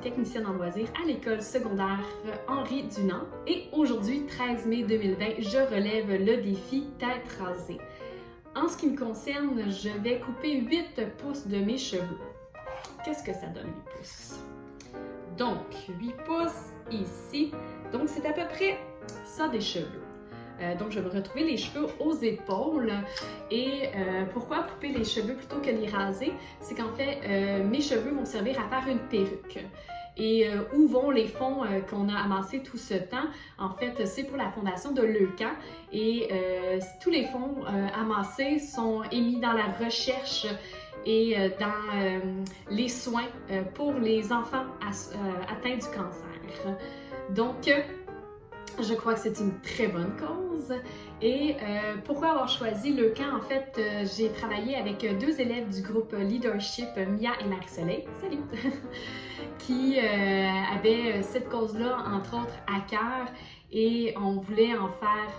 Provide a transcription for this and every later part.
technicienne en loisirs à l'école secondaire Henri Dunant et aujourd'hui, 13 mai 2020, je relève le défi tête rasée. En ce qui me concerne, je vais couper 8 pouces de mes cheveux. Qu'est-ce que ça donne 8 pouces? Donc, 8 pouces ici, donc c'est à peu près ça des cheveux. Donc, je vais me retrouver les cheveux aux épaules. Et pourquoi couper les cheveux plutôt que les raser? C'est qu'en fait, mes cheveux vont servir à faire une perruque. Et où vont les fonds qu'on a amassés tout ce temps? En fait, c'est pour la fondation de Leucan. Et tous les fonds amassés sont émis dans la recherche et dans les soins pour les enfants atteints du cancer. Donc, je crois que c'est une très bonne cause. Et pourquoi avoir choisi Leucan? En fait, j'ai travaillé avec 2 élèves du groupe Leadership, Mia et Marie-Soleil, salut, qui avaient cette cause-là, entre autres, à cœur. Et on voulait en faire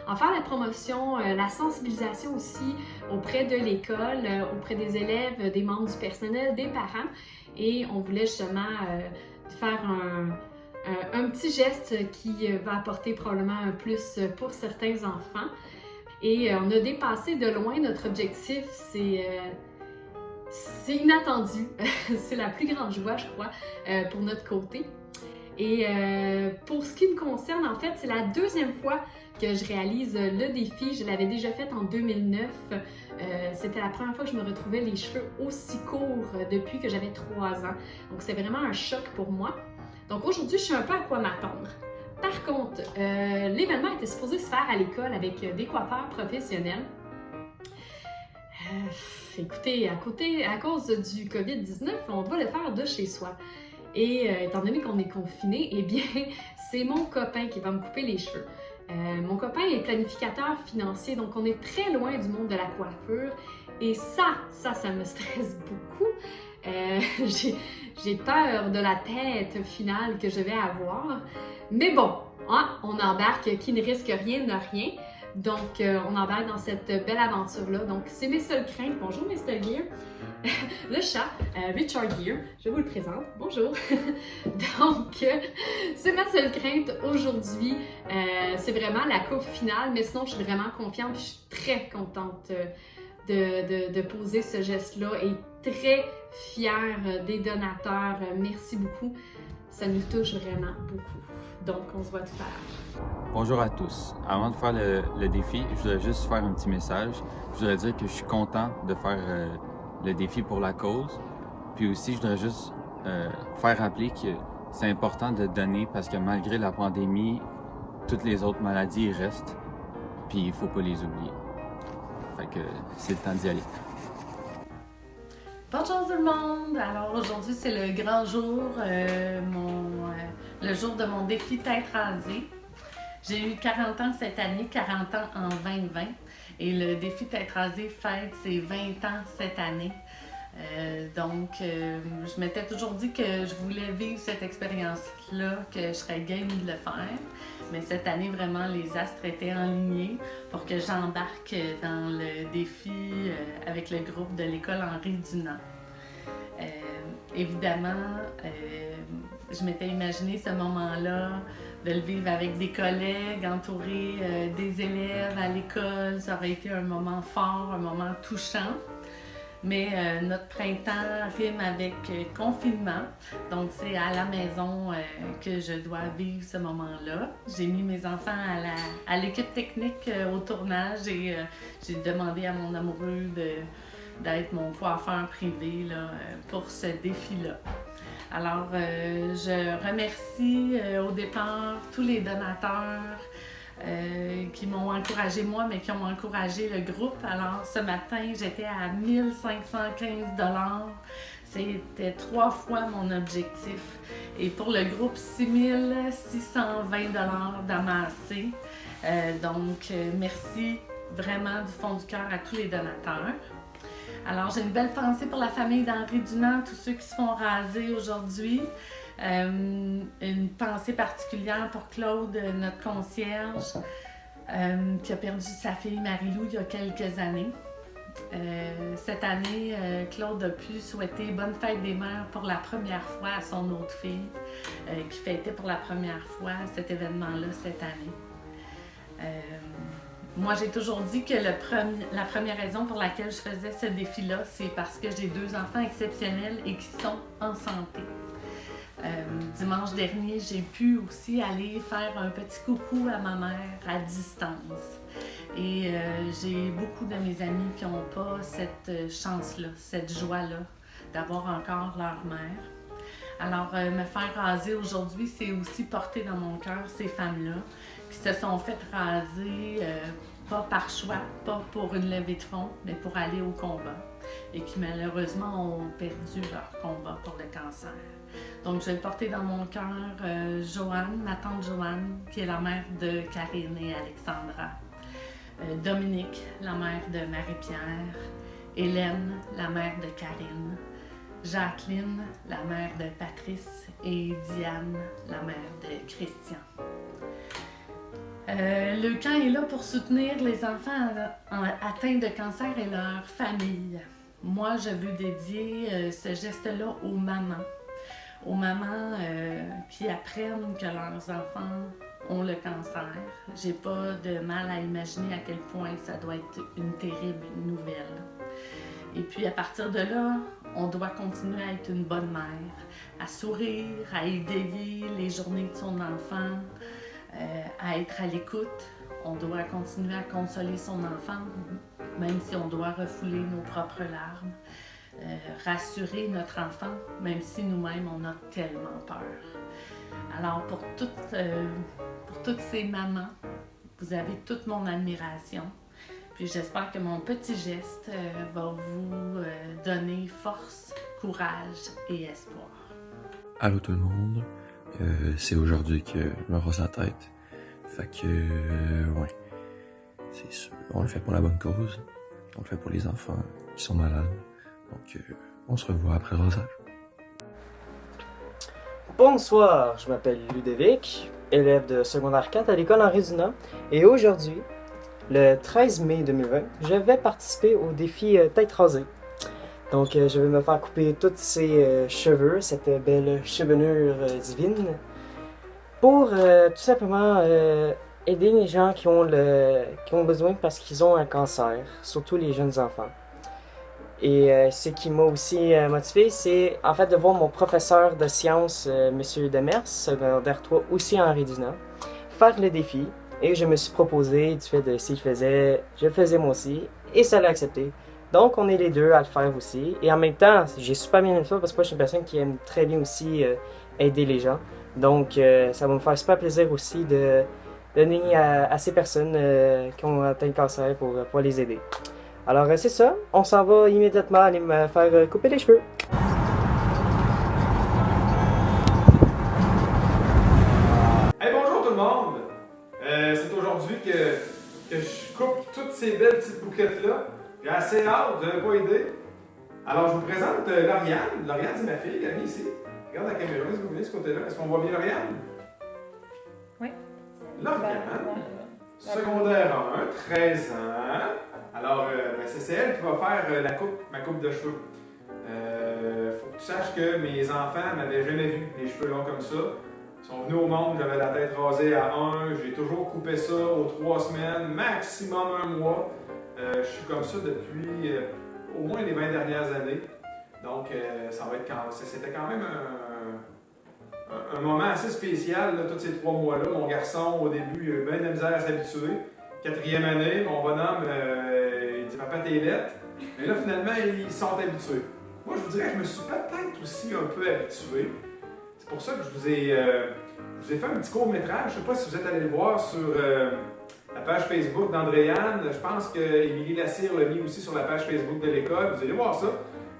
la promotion, la sensibilisation aussi auprès de l'école, auprès des élèves, des membres du personnel, des parents. Et on voulait justement faire un petit geste qui va apporter probablement un plus pour certains enfants. Et on a dépassé de loin notre objectif, c'est inattendu. C'est la plus grande joie, je crois, pour notre côté. Et pour ce qui me concerne, en fait, c'est la 2e fois que je réalise le défi. Je l'avais déjà fait en 2009. C'était la première fois que je me retrouvais les cheveux aussi courts depuis que j'avais 3 ans. Donc, c'est vraiment un choc pour moi. Donc aujourd'hui, je sais un peu à quoi m'attendre. Par contre, l'événement était supposé se faire à l'école avec des coiffeurs professionnels. Écoutez, à cause du COVID-19, on doit le faire de chez soi. Et étant donné qu'on est confiné, eh bien, c'est mon copain qui va me couper les cheveux. Mon copain est planificateur financier, donc on est très loin du monde de la coiffure. Et ça me stresse beaucoup. J'ai peur de la tête finale que je vais avoir. Mais bon, hein, on embarque, qui ne risque rien n'a rien. Donc, on embarque dans cette belle aventure-là. Donc, c'est mes seules craintes. Bonjour, Mr. Gear. Le chat, Richard Gear, je vous le présente. Bonjour. Donc, c'est ma seule crainte aujourd'hui. C'est vraiment la coupe finale. Mais sinon, je suis vraiment confiante. Je suis très contente de poser ce geste-là et très fière des donateurs. Merci beaucoup. Ça nous touche vraiment beaucoup. Donc, on se voit tout à l'heure. Bonjour à tous. Avant de faire le défi, je voudrais juste faire un petit message. Je voudrais dire que je suis content de faire le défi pour la cause. Puis aussi, je voudrais juste faire rappeler que c'est important de donner parce que malgré la pandémie, toutes les autres maladies restent. Puis il ne faut pas les oublier. Fait que c'est le temps d'y aller. Bonjour tout le monde! Alors aujourd'hui c'est le grand jour, le jour de mon défi tête rasée. J'ai eu 40 ans cette année, 40 ans en 2020 et le défi tête rasée fête ses 20 ans cette année. Je m'étais toujours dit que je voulais vivre cette expérience-là, que je serais game de le faire. Mais cette année, vraiment, les astres étaient alignés pour que j'embarque dans le défi avec le groupe de l'école Henri Dunant. Évidemment, je m'étais imaginé ce moment-là de le vivre avec des collègues, entouré des élèves à l'école. Ça aurait été un moment fort, un moment touchant. Mais notre printemps rime avec confinement, donc c'est à la maison que je dois vivre ce moment-là. J'ai mis mes enfants à l'équipe technique au tournage et j'ai demandé à mon amoureux d'être mon coiffeur privé là, pour ce défi-là. Alors, je remercie au départ tous les donateurs qui m'ont encouragé moi, mais qui ont encouragé le groupe. Alors, ce matin, j'étais à 1515 $. C'était 3 fois mon objectif. Et pour le groupe, 6620 $ d'amassés. Merci vraiment du fond du cœur à tous les donateurs. Alors, j'ai une belle pensée pour la famille d'Henri Dunant, tous ceux qui se font raser aujourd'hui. Une pensée particulière pour Claude, notre concierge, qui a perdu sa fille Marie-Lou il y a quelques années. Cette année, Claude a pu souhaiter bonne fête des mères pour la première fois à son autre fille, qui fêtait pour la première fois cet événement-là cette année. Moi, j'ai toujours dit que la première raison pour laquelle je faisais ce défi-là, c'est parce que j'ai 2 enfants exceptionnels et qui sont en santé. Dimanche dernier, j'ai pu aussi aller faire un petit coucou à ma mère à distance. Et j'ai beaucoup de mes amis qui n'ont pas cette chance-là, cette joie-là d'avoir encore leur mère. Alors, me faire raser aujourd'hui, c'est aussi porter dans mon cœur ces femmes-là qui se sont faites raser, pas par choix, pas pour une levée de fonds, mais pour aller au combat. Et qui malheureusement ont perdu leur combat pour le cancer. Donc, je vais porter dans mon cœur Joanne, ma tante Joanne, qui est la mère de Karine et Alexandra. Dominique, la mère de Marie-Pierre. Hélène, la mère de Karine. Jacqueline, la mère de Patrice. Et Diane, la mère de Christian. Le camp est là pour soutenir les enfants atteints de cancer et leur famille. Moi, je veux dédier ce geste-là aux mamans. Aux mamans qui apprennent que leurs enfants ont le cancer. J'ai pas de mal à imaginer à quel point ça doit être une terrible nouvelle. Et puis à partir de là, on doit continuer à être une bonne mère, à sourire, à égayer les journées de son enfant, à être à l'écoute. On doit continuer à consoler son enfant, même si on doit refouler nos propres larmes. Rassurer notre enfant, même si nous-mêmes on a tellement peur. Alors pour toutes ces mamans, vous avez toute mon admiration. Puis j'espère que mon petit geste va vous donner force, courage et espoir. Allô tout le monde, c'est aujourd'hui que je me rase la tête. Fait que, ouais, c'est sûr, on le fait pour la bonne cause, on le fait pour les enfants qui sont malades. Donc, on se revoit après le rasage. Bonsoir, je m'appelle Ludovic, élève de secondaire 4 à l'école Henri Dunant. Et aujourd'hui, le 13 mai 2020, je vais participer au défi tête rasée. Donc, je vais me faire couper tous ces cheveux, cette belle chevelure divine, pour tout simplement aider les gens qui ont besoin parce qu'ils ont un cancer, surtout les jeunes enfants. Et ce qui m'a aussi motivé, c'est en fait de voir mon professeur de sciences, M. Demers, secondaire 3, aussi à Henri Dunant, faire le défi. Et je me suis proposé, du fait de si je le faisais moi aussi, et ça l'a accepté. Donc on est les deux à le faire aussi. Et en même temps, j'ai super bien aimé ça parce que moi je suis une personne qui aime très bien aussi aider les gens. Donc ça va me faire super plaisir aussi de donner à ces personnes qui ont atteint le cancer pour les aider. Alors c'est ça, on s'en va immédiatement aller me faire couper les cheveux. Hey, bonjour tout le monde! C'est aujourd'hui que je coupe toutes ces belles petites bouclettes-là. J'ai assez hâte, vous n'avez pas idée. Alors je vous présente Lauriane. Lauriane, c'est ma fille, elle est ici. Regarde la caméra, est-ce que vous venez de ce côté-là? Est-ce qu'on voit bien Lauriane? Oui. Lauriane, secondaire 1, 13 ans. Alors, c'est elle qui va faire ma coupe de cheveux. Faut que tu saches que mes enfants m'avaient jamais vu les cheveux longs comme ça. Ils sont venus au monde, j'avais la tête rasée à 1, j'ai toujours coupé ça aux 3 semaines, maximum 1 mois. Je suis comme ça depuis au moins les 20 dernières années. Donc, c'était quand même un moment assez spécial, là, tous ces 3 mois-là. Mon garçon, au début, il a eu bien de la misère à s'habituer. 4e année, mon bonhomme, il dit « Papa, t'es lettre ». Mais là, finalement, ils sont habitués. Moi, je vous dirais que je me suis peut-être aussi un peu habitué. C'est pour ça que je vous ai fait un petit court-métrage. Je ne sais pas si vous êtes allé le voir sur la page Facebook d'Andréane. Je pense que Émilie Lassire l'a mis aussi sur la page Facebook de l'école. Vous allez voir ça.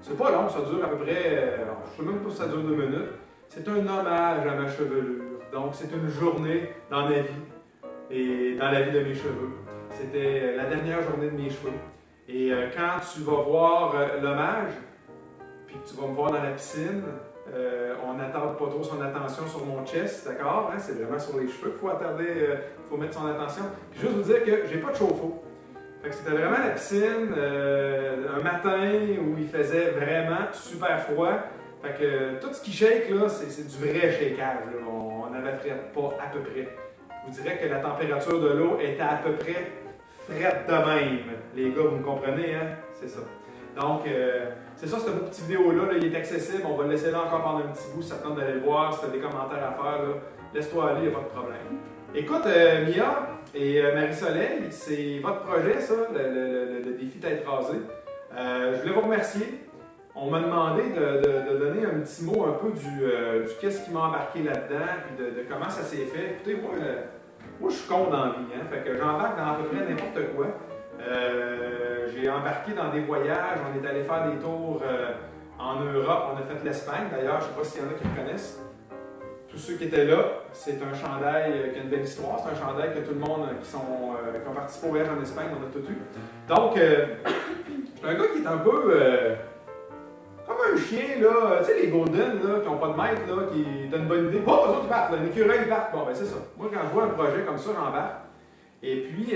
C'est pas long, ça dure à peu près, je ne sais même pas si ça dure 2 minutes. C'est un hommage à ma chevelure. Donc, c'est une journée dans ma vie et dans la vie de mes cheveux. C'était la dernière journée de mes cheveux. Et quand tu vas voir l'hommage, puis que tu vas me voir dans la piscine, on n'attarde pas trop son attention sur mon chest, d'accord? Hein? C'est vraiment sur les cheveux qu'il faut attarder, faut mettre son attention. Puis juste vous dire que j'ai pas de chauffe-eau. Fait que c'était vraiment la piscine, un matin où il faisait vraiment super froid. Fait que tout ce qui shake là, c'est du vrai shakeage. Là. On n'avait pas à peu près. Je vous dirais que la température de l'eau était à peu près frette de même. Les gars, vous me comprenez, hein? C'est ça. Donc, c'est ça, cette petite vidéo-là, là, il est accessible. On va le laisser là encore pendant un petit bout. Si ça te tente d'aller le voir, si tu as des commentaires à faire, laisse-toi aller, il n'y a pas de problème. Écoute, Mia et Marie-Soleil, c'est votre projet, ça, le défi tête rasée. Je voulais vous remercier. On m'a demandé de donner un petit mot un peu du qu'est-ce qui m'a embarqué là-dedans, puis de comment ça s'est fait. Écoutez, moi je suis con dans la vie, hein, fait que j'embarque dans à peu près n'importe quoi. J'ai embarqué dans des voyages, on est allé faire des tours en Europe, on a fait l'Espagne d'ailleurs, je ne sais pas s'il y en a qui le connaissent. Tous ceux qui étaient là, c'est un chandail qui a une belle histoire, c'est un chandail que tout le monde qui ont participé au voyage en Espagne, on a tout eu. Donc, je suis un gars qui est un peu comme un chien, là, tu sais, les Golden, là, qui n'ont pas de maître, là, qui donnent une bonne idée. Oh, eux autres, ils partent, là, les écureuils, ils partent. Bon, ben, c'est ça. Moi, quand je vois un projet comme ça, j'embarque. Et puis,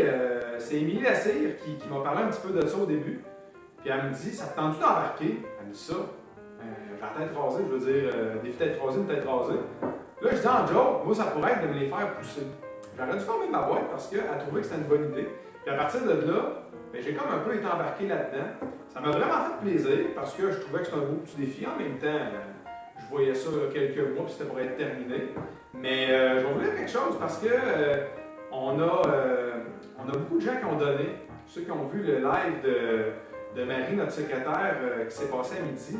c'est Émilie Lassire qui m'a parlé un petit peu de ça au début. Puis elle me dit, ça te tente-tu d'embarquer? Elle me dit ça. La tête rasée, je veux dire, défi tête rasée, une tête rasée. Là, je dis en joke, moi, ça pourrait être de me les faire pousser. J'aurais dû faire même ma boîte parce qu'elle trouvait que c'était une bonne idée. Puis à partir de là, ben, j'ai comme un peu été embarqué là-dedans. Ça m'a vraiment fait plaisir parce que je trouvais que c'était un beau petit défi. En même temps, je voyais ça quelques mois puis c'était pour être terminé. Mais je vais vous dire quelque chose parce que on a beaucoup de gens qui ont donné. Ceux qui ont vu le live de Marie, notre secrétaire, qui s'est passé à midi.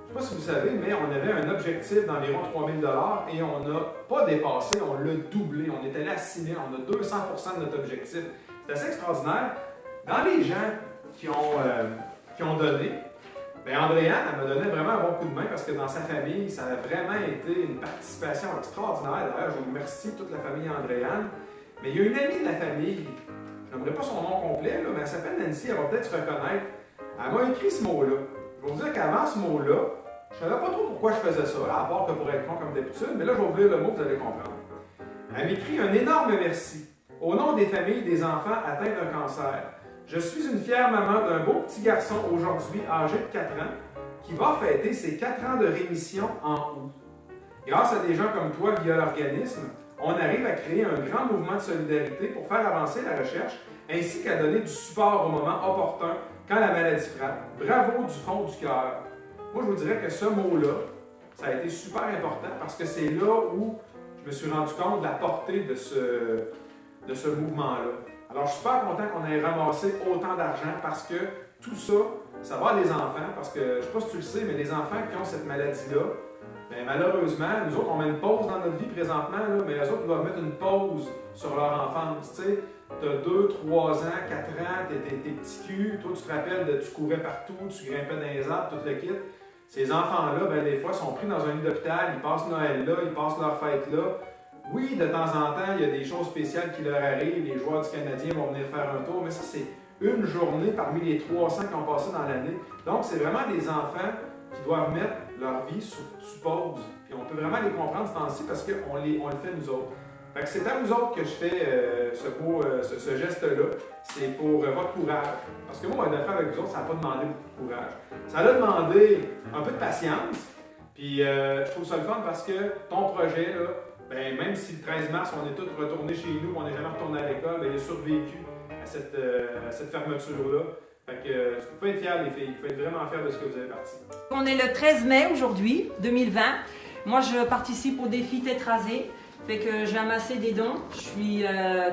Je ne sais pas si vous savez, mais on avait un objectif d'environ 3 000 $ et on n'a pas dépassé, on l'a doublé. On est allé à 6 000, on a 200% de notre objectif. C'est assez extraordinaire. Dans les gens qui ont donné, bien Andréane, elle m'a donné vraiment un bon coup de main parce que dans sa famille, ça a vraiment été une participation extraordinaire. D'ailleurs, je vous remercie toute la famille Andréane. Mais il y a une amie de la famille, je n'aimerais pas son nom complet, là, mais elle s'appelle Nancy, elle va peut-être se reconnaître. Elle m'a écrit ce mot-là. Je vais vous dire qu'avant ce mot-là, je ne savais pas trop pourquoi je faisais ça, à part que pour être con comme d'habitude, mais là, je vais vous lire le mot, vous allez comprendre. Elle m'écrit un énorme merci. Au nom des familles des enfants atteints d'un cancer, je suis une fière maman d'un beau petit garçon aujourd'hui âgé de 4 ans qui va fêter ses 4 ans de rémission en août. Grâce à des gens comme toi via l'organisme, on arrive à créer un grand mouvement de solidarité pour faire avancer la recherche ainsi qu'à donner du support au moment opportun quand la maladie frappe. Bravo du fond du cœur. Moi, je vous dirais que ce mot-là, ça a été super important parce que c'est là où je me suis rendu compte de la portée de ce mouvement-là. Alors, je suis super content qu'on ait ramassé autant d'argent parce que tout ça, ça va à des enfants, parce que, je ne sais pas si tu le sais, mais les enfants qui ont cette maladie-là, bien, malheureusement, nous autres, on met une pause dans notre vie présentement, là, mais eux autres doivent mettre une pause sur leur enfance. Tu sais, tu as 2, 3 ans, 4 ans, t'es petit cul, toi, tu te rappelles, tu courais partout, tu grimpais dans les arbres, tout le kit. Ces enfants-là, ben, des fois, sont pris dans un lit d'hôpital, ils passent Noël là, ils passent leur fête là. Oui, de temps en temps, il y a des choses spéciales qui leur arrivent, les joueurs du Canadien vont venir faire un tour, mais ça, c'est une journée parmi les 300 qui ont passé dans l'année. Donc, c'est vraiment des enfants qui doivent mettre leur vie sous pause. Puis on peut vraiment les comprendre ce temps-ci parce qu'on le fait nous autres. Fait que c'est à nous autres que je fais ce geste-là. C'est pour votre courage. Parce que moi, le faire avec vous autres, ça n'a pas demandé beaucoup de courage. Ça a demandé un peu de patience. Puis je trouve ça le fun parce que ton projet, là, ben, même si le 13 mars, on est tous retournés chez nous, on n'est jamais retourné à l'école, ben, il a survécu à cette fermeture-là. Fait que vous pouvez être fiers, les filles. Il faut être vraiment fiers de ce que vous avez parti. On est le 13 mai aujourd'hui, 2020. Moi, je participe au défi Tête rasée. Fait que j'ai amassé des dons. Je suis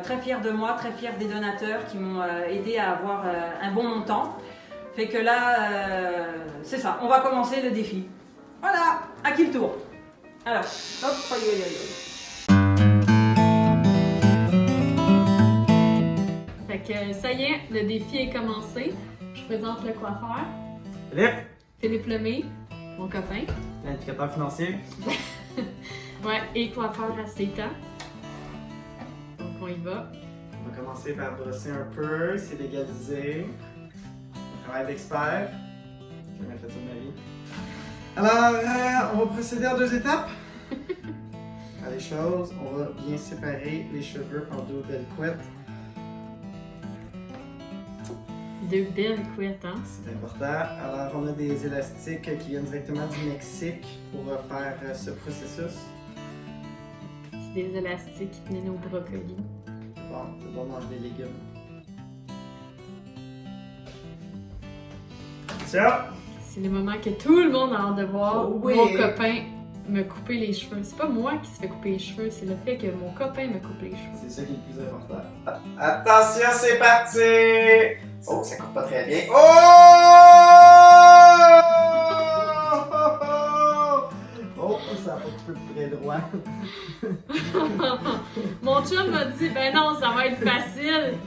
très fière de moi, très fière des donateurs qui m'ont aidé à avoir un bon montant. Fait que là, c'est ça. On va commencer le défi. Voilà, à qui le tour? Alors, hop, aïe, aïe, aïe. Fait que ça y est, le défi est commencé. Je présente le coiffeur. Philippe Lemay, mon copain. L'indicateur financier. Ouais, et coiffeur à 7 ans. Donc on y va. On va commencer par brosser un peu, c'est légalisé. Travail d'expert. J'ai jamais fait ça de ma vie. Alors, on va procéder en 2 étapes. Les choses, on va bien séparer les cheveux en 2 belles couettes. De belles couettes, hein? C'est important. Alors, on a des élastiques qui viennent directement du Mexique pour faire ce processus. C'est des élastiques qui tenaient nos brocolis. C'est bon manger des légumes. Ça! C'est le moment que tout le monde a hâte de voir. Oh oui. Mon copain me couper les cheveux. C'est pas moi qui se fait couper les cheveux, c'est le fait que mon copain me coupe les cheveux. C'est ça qui est le plus important. Attention, c'est parti! Oh, ça coupe pas très bien. Oh! Oh, ça a pas un petit peu très droit. Mon chum m'a dit, ben non, ça va être facile.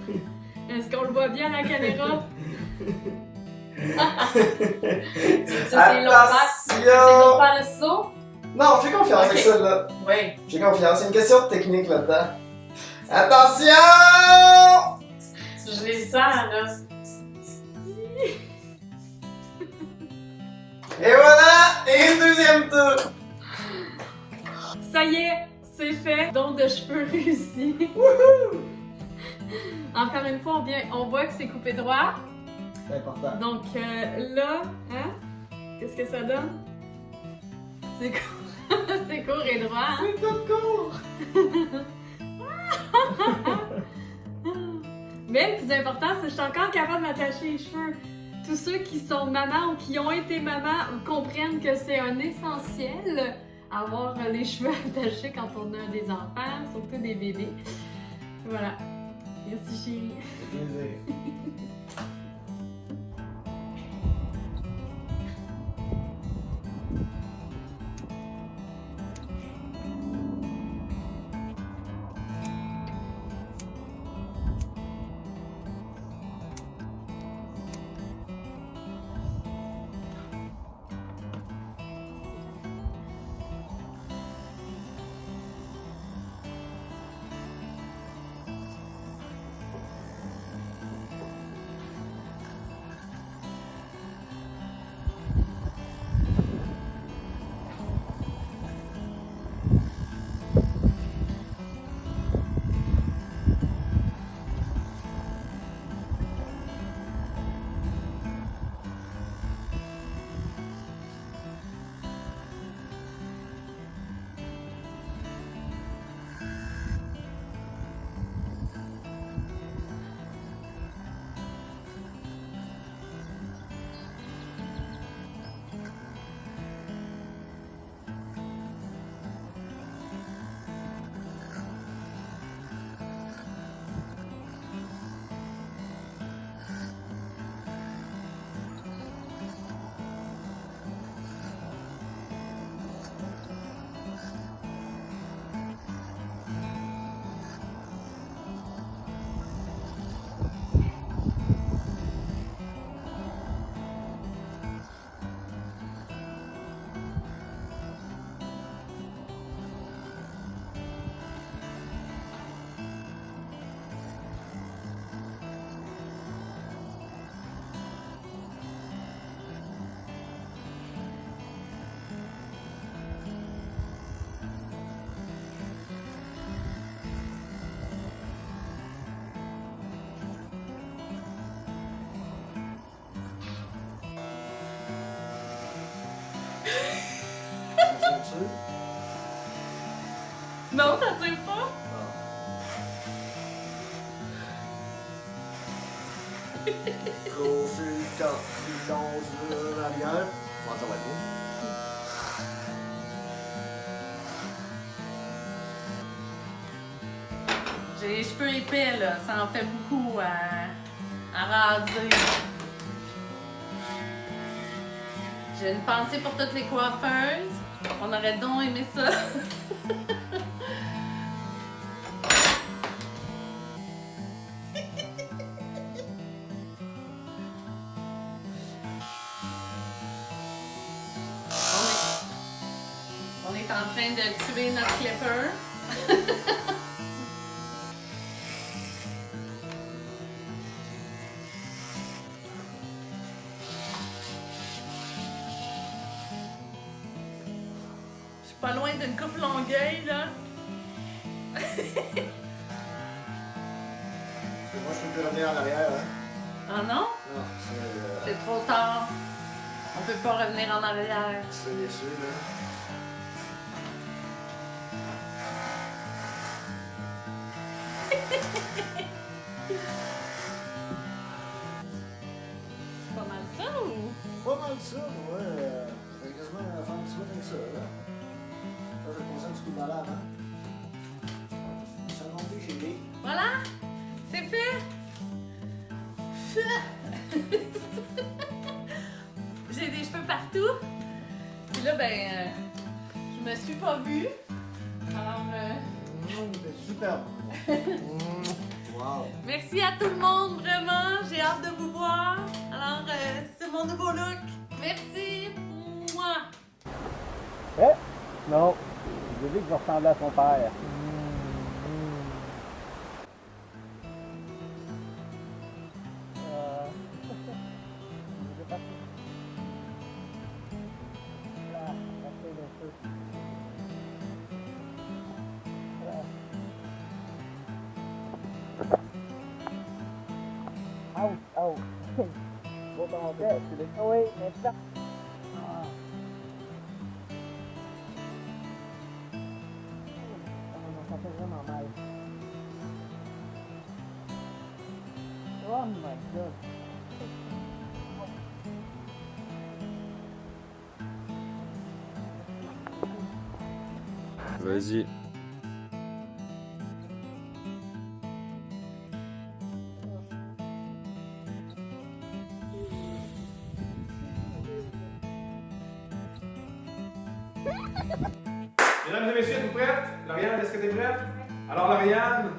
Est-ce qu'on le voit bien à la caméra? C'est long pas le saut? Non, j'ai confiance avec ça là. Oui. J'ai confiance. C'est une question de technique là-dedans. Attention! Je les sens là. Et voilà! Et une deuxième tour! Ça y est, c'est fait. Don de cheveux réussi. Encore une fois, on voit que c'est coupé droit. C'est important. Donc là, hein? Qu'est-ce que ça donne? C'est court. C'est court et droit, hein? C'est tout court! Mais le plus important, c'est que je suis encore capable de m'attacher les cheveux. Tous ceux qui sont mamans ou qui ont été mamans comprennent que c'est un essentiel avoir les cheveux attachés quand on a des enfants, surtout des bébés. Voilà. Merci chérie. Plaisir. Non, ça tire pas. Consultation arrière. Bon, ça va être beau. J'ai les cheveux épais, là. Ça en fait beaucoup à raser. J'ai une pensée pour toutes les coiffeuses. On aurait donc aimé ça. On est en train de tuer notre clipper. Pas loin d'une coupe Longueuil, là. Moi, je peux plus revenir en arrière, hein. Ah non? Non, C'est trop tard. On peut pas revenir en arrière. c'est bien sûr, là. C'est pas mal ça ou? Pas mal de ça, ouais. J'ai quasiment faire un petit bout avec ça, là. Là, je pensais un petit coup de balade avant. Ça non plus, j'ai dit. Voilà! C'est fait! J'ai des cheveux partout. Puis là, ben, je me suis pas vue. Alors, C'est super. Wow. merci à tout le monde, vraiment. J'ai hâte de vous voir. Alors, c'est mon nouveau look. Merci. Moi. Non, j'ai dit que je ressemblais à son père. Bon, ton tête, tu l'as. Oui, mais ça. Ça fait vraiment mal. Oh my god. Vas-y. Mesdames et messieurs, êtes-vous prêtes? Lauriane, est-ce que t'es prête? Alors, Lauriane,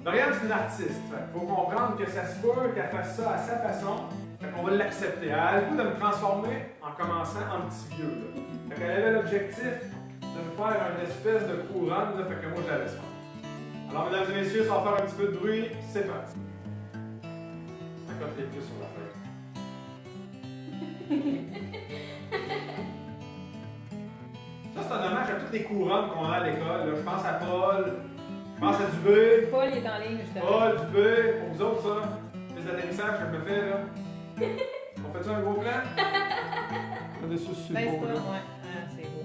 c'est une artiste. Il faut comprendre que ça se peut qu'elle fasse ça à sa façon. Fait qu'on va l'accepter. Elle a le goût de me transformer en commençant en petit vieux. Là. Fait qu'elle avait l'objectif de me faire une espèce de couronne. Là, fait que moi, je la laisse faire. Alors, mesdames et messieurs, ça va faire un petit peu de bruit. C'est parti. Accote les pieds sur la feuille. Ça, c'est un hommage à toutes les couronnes qu'on a à l'école. Là. Je pense à Paul, je pense à Dubé. Paul est en ligne, justement. Paul, Dubé, pour vous autres, ça. Les atterrissages que je me fais, là. On fait ça un gros plan? Là-dessus, c'est Ben, beau, c'est là. ça, ouais. Ah, c'est beau.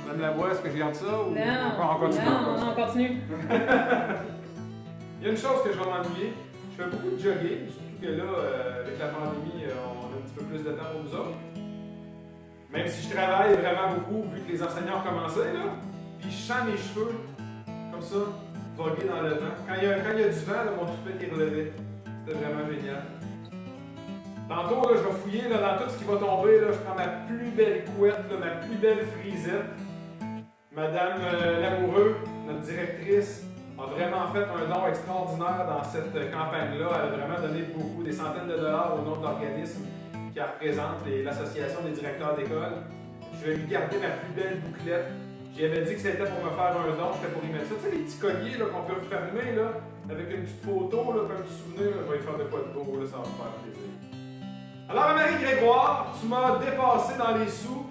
Madame Lavoie, est-ce que je garde ça ou Non, on continue? non, on continue. Il y a une chose que je vais m'ennuyer. Je fais beaucoup de jogging, surtout que là, avec la pandémie, on a un petit peu plus de temps pour vous autres. Même si je travaille vraiment beaucoup, vu que les enseignants ont commencé, là, puis je sens mes cheveux, comme ça, voguer dans le vent. Quand il y a du vent, là, mon toupet est relevé. C'était vraiment génial. Tantôt, là, je vais fouiller là, dans tout ce qui va tomber. Là, je prends ma plus belle couette, là, ma plus belle frisette. Madame Lamoureux, notre directrice, a vraiment fait un don extraordinaire dans cette campagne-là. Elle a vraiment donné beaucoup, des centaines de dollars au nom de l'organisme qui représente l'association des directeurs d'école. Je vais lui garder ma plus belle bouclette. J'y avais dit que c'était pour me faire un don, j'étais pour y mettre ça. Tu sais, les petits colliers là, qu'on peut refermer là, avec une petite photo, là, comme un petit souvenir, là, je vais y faire de quoi de beau, là, ça va me faire plaisir. Alors, Marie Grégoire, tu m'as dépassé dans les sous,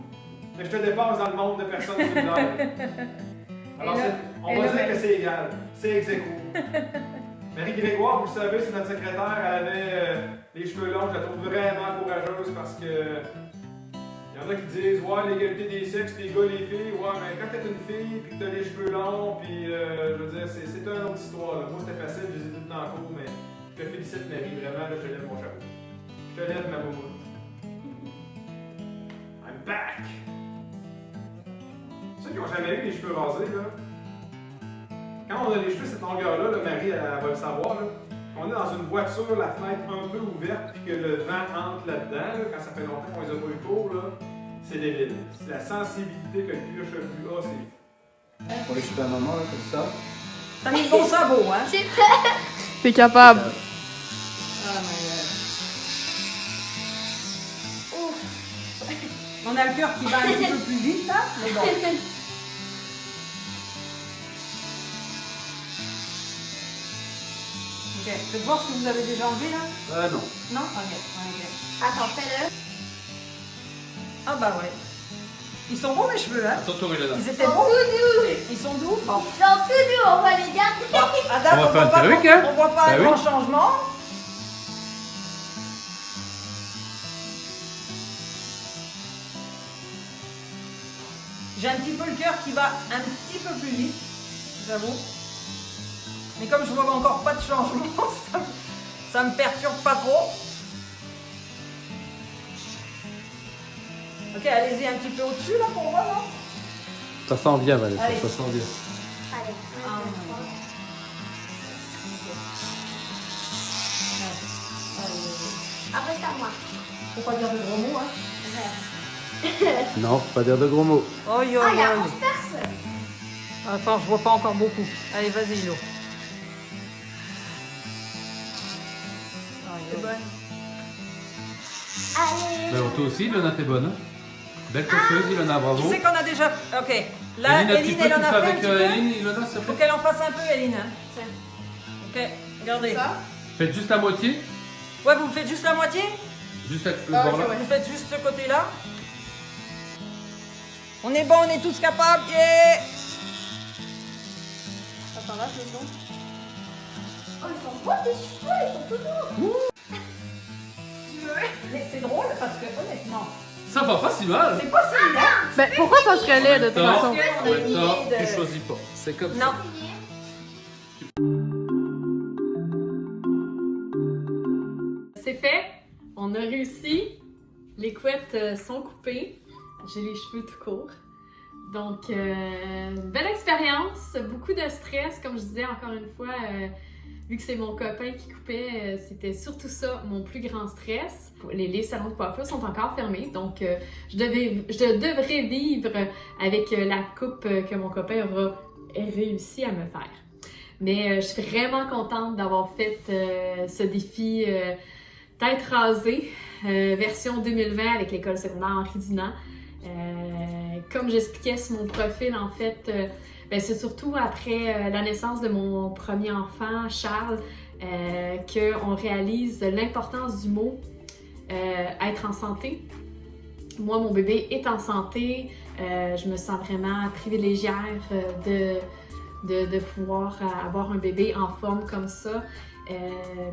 mais je te dépasse dans le monde de personnes similaires. Alors, on va dire que c'est égal. C'est ex aequo. Marie Grégoire, vous le savez, c'est notre secrétaire. Elle avait les cheveux longs. Je la trouve vraiment courageuse parce que il y en a qui disent ouais, l'égalité des sexes, les gars, les filles. Ouais, mais quand t'es une fille puis que t'as les cheveux longs, puis je veux dire, c'est une autre histoire. Là. Moi, c'était facile, je les ai toutes dans le cours, mais je te félicite, Marie. Vraiment, là, je te lève mon chapeau. Je te lève ma bouboute. I'm back! Ceux qui n'ont jamais eu les cheveux rasés, là. Quand on a les cheveux cette longueur-là, là, Marie, elle va le savoir, là, on est dans une voiture, la fenêtre un peu ouverte, puis que le vent entre là-dedans, là, quand ça fait longtemps qu'on les a pas eu court, là, c'est débile. C'est la sensibilité que le cuir chevelu a, c'est... Pour les cheveux à maman, là, comme ça. T'as mis le bon sabot, hein? J'ai fait. T'es capable. Ah, on a le cœur qui va un petit peu plus vite, là, mais bon. Ok, faites voir ce que vous avez déjà enlevé, là. Non. Non? Ok. Attends, fais-le. Ah bah ouais. Ils sont bons, mes cheveux, hein? Ils étaient Ils sont bons? tout doux. Ils sont doux? Bon. Ils sont tout doux, on va les garder. À date, On va faire un truc, hein? On voit pas Ben un oui. grand changement. J'ai un petit peu le cœur qui va un petit peu plus vite, j'avoue. Mais comme je vois encore pas de changement, ça me perturbe pas trop. Ok, allez-y un petit peu au-dessus là pour voir là. Ça sent bien, Vanessa, Allez. ça sent bien. Allez, après c'est à moi. Faut pas dire de gros mots, hein. Non, faut pas dire de gros mots. Oh yo Ah, il y a yo. 11 personnes. Attends, je vois pas encore beaucoup. Allez, vas-y, Ilo. C'est bonne. Allez. Mais toi aussi, Ilona, t'es bonne. Hein? Belle coiffeuse, Ilona, bravo. Qui c'est qu'on a déjà. Ok. Là, Eline, un petit Eline, peu, elle en tu a fais fait un avec petit peu. Eline, Ilona, s'il te Faut plaît. qu'elle en fasse un peu, Eline. Ok, regardez. Faites juste la moitié, Ouais, vous me faites juste la moitié? juste avec le bord là. Vous faites juste ce côté-là. On est bon, on est tous capables. Yeah. Attends, là, je le sens. Oh, ils sont beaux tes cheveux, ils sont tout beaux. Mais c'est drôle parce que, honnêtement, Ça va pas si mal. c'est pas si bien. Ben, pourquoi ça serait laid de toute Attends, façon? attends, tu choisis pas. C'est comme ça. Non. C'est fait, on a réussi. Les couettes sont coupées. J'ai les cheveux tout courts. Donc, belle expérience, beaucoup de stress, comme je disais encore une fois, vu que c'est mon copain qui coupait, c'était surtout ça mon plus grand stress. Les salons de coiffure sont encore fermés, donc je devrais vivre avec la coupe que mon copain aura réussi à me faire. Mais je suis vraiment contente d'avoir fait ce défi tête rasée, version 2020 avec l'école secondaire Henri Dunant. Comme j'expliquais sur mon profil, en fait, ben c'est surtout après la naissance de mon premier enfant, Charles, qu'on réalise l'importance du mot être en santé. Moi, mon bébé est en santé. Je me sens vraiment privilégiée de pouvoir avoir un bébé en forme comme ça.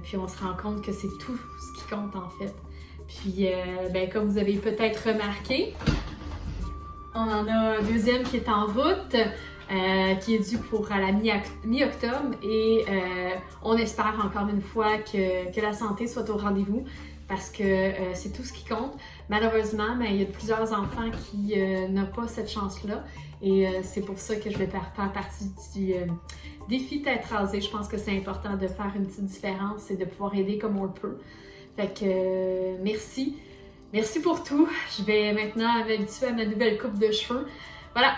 Puis on se rend compte que c'est tout ce qui compte en fait. Puis, ben, comme vous avez peut-être remarqué, on en a un deuxième qui est en route, qui est dû pour à la mi-octobre et on espère encore une fois que la santé soit au rendez-vous parce que c'est tout ce qui compte. Malheureusement, ben, il y a plusieurs enfants qui n'ont pas cette chance-là et c'est pour ça que je vais faire partie du défi tête rasée. Je pense que c'est important de faire une petite différence et de pouvoir aider comme on le peut. Fait que merci. Merci pour tout. Je vais maintenant m'habituer à ma nouvelle coupe de cheveux. Voilà.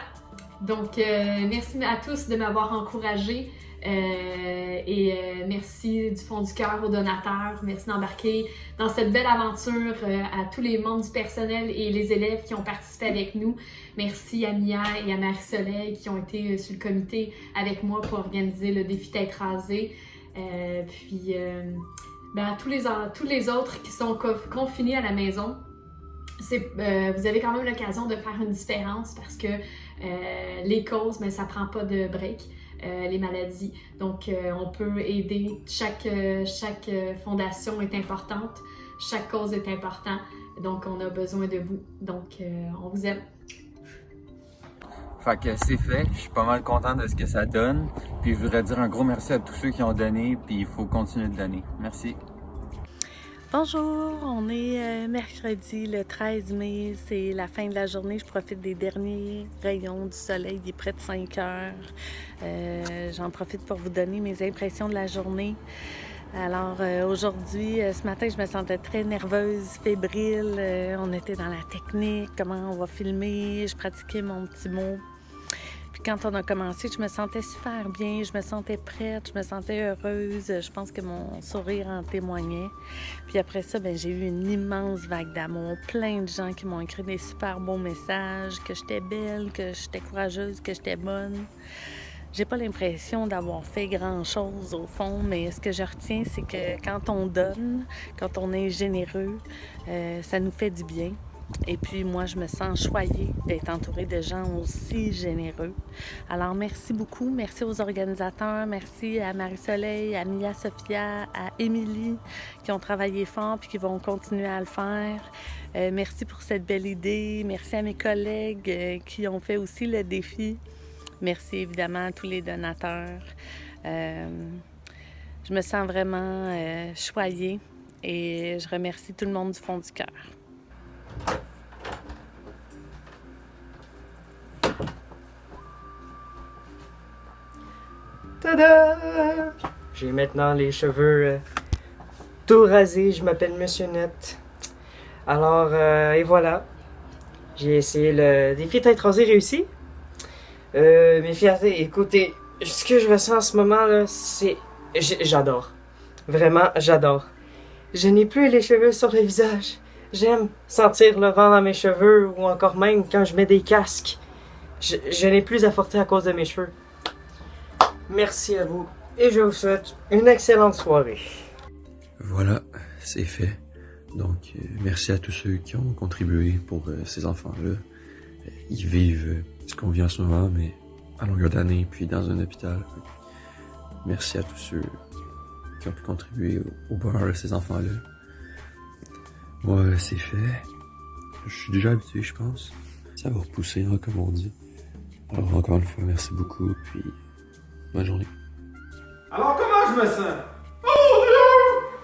Donc, merci à tous de m'avoir encouragée. Merci du fond du cœur aux donateurs. Merci d'embarquer dans cette belle aventure à tous les membres du personnel et les élèves qui ont participé avec nous. Merci à Mia et à Marie-Soleil qui ont été sur le comité avec moi pour organiser le défi tête rasée. Ben, tous les autres qui sont confinés à la maison, vous avez quand même l'occasion de faire une différence parce que les causes, ben, ça prend pas de break, les maladies. Donc, on peut aider. Chaque fondation est importante, chaque cause est importante. Donc, on a besoin de vous. Donc, on vous aime. Fait que c'est fait, je suis pas mal content de ce que ça donne. Puis je voudrais dire un gros merci à tous ceux qui ont donné, puis il faut continuer de donner. Merci. Bonjour, on est mercredi le 13 mai, c'est la fin de la journée, je profite des derniers rayons du soleil, il est près de 5 heures. J'en profite pour vous donner mes impressions de la journée. Alors aujourd'hui, ce matin, je me sentais très nerveuse, fébrile, on était dans la technique, comment on va filmer, je pratiquais mon petit mot. Puis quand on a commencé, je me sentais super bien, je me sentais prête, je me sentais heureuse. Je pense que mon sourire en témoignait. Puis après ça, ben, j'ai eu une immense vague d'amour. Plein de gens qui m'ont écrit des super beaux messages, que j'étais belle, que j'étais courageuse, que j'étais bonne. J'ai pas l'impression d'avoir fait grand-chose au fond, mais ce que je retiens, c'est que quand on donne, quand on est généreux, ça nous fait du bien. Et puis moi, je me sens choyée d'être entourée de gens aussi généreux. Alors merci beaucoup, merci aux organisateurs, merci à Marie-Soleil, à Mia Sophia, à Émilie qui ont travaillé fort puis qui vont continuer à le faire. Merci pour cette belle idée, merci à mes collègues qui ont fait aussi le défi. Merci évidemment à tous les donateurs. Je me sens vraiment choyée et je remercie tout le monde du fond du cœur. Tada! J'ai maintenant les cheveux tout rasés. Je m'appelle Monsieur Net. Alors, et voilà. J'ai essayé le défi tête rasée réussi. Mes fiertés, écoutez, ce que je ressens en ce moment, là, c'est... J'adore. Vraiment, j'adore. Je n'ai plus les cheveux sur le visage. J'aime sentir le vent dans mes cheveux ou encore même quand je mets des casques. Je n'ai plus à porter à cause de mes cheveux. Merci à vous et je vous souhaite une excellente soirée. Voilà, c'est fait. Donc, merci à tous ceux qui ont contribué pour ces enfants-là. Ils vivent ce qu'on vit en ce moment, mais à longueur d'année, puis dans un hôpital. Merci à tous ceux qui ont pu contribuer au bonheur de ces enfants-là. Moi, c'est fait. Je suis déjà habitué, je pense. Ça va repousser, hein, comme on dit. Alors, encore une fois, merci beaucoup, puis bonne journée. Alors, comment je me sens? Oh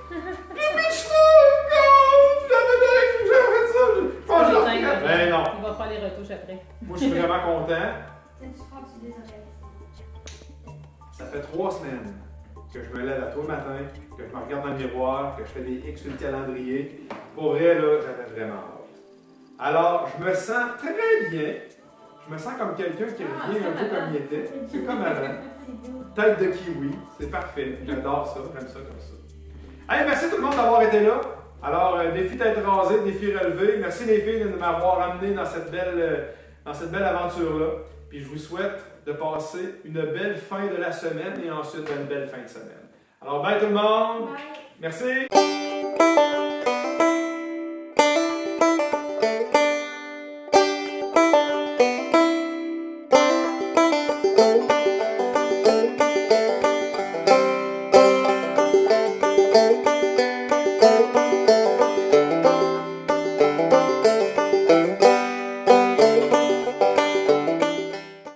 Dieu! Les cheveux! J'avais fait ça! Je pense que je le regrette. Ben non. On va faire les retouches après. Moi, je suis vraiment content. T'as-tu rendu des oreilles? Ça fait 3 semaines que je me lève à tous le matin, que je me regarde dans le miroir, que je fais des X sur le calendrier. Pour vrai, là, j'avais vraiment hâte. Alors, je me sens très bien. Je me sens comme quelqu'un qui revient un peu comme il était. C'est comme avant. Tête de kiwi, c'est parfait. J'adore ça, j'aime ça comme ça. Hey, merci tout le monde d'avoir été là. Alors, défi tête rasée, défi relevé. Merci les filles de m'avoir amené dans cette belle aventure-là. Puis je vous souhaite de passer une belle fin de la semaine et ensuite une belle fin de semaine. Alors, bye tout le monde! Bye. Merci!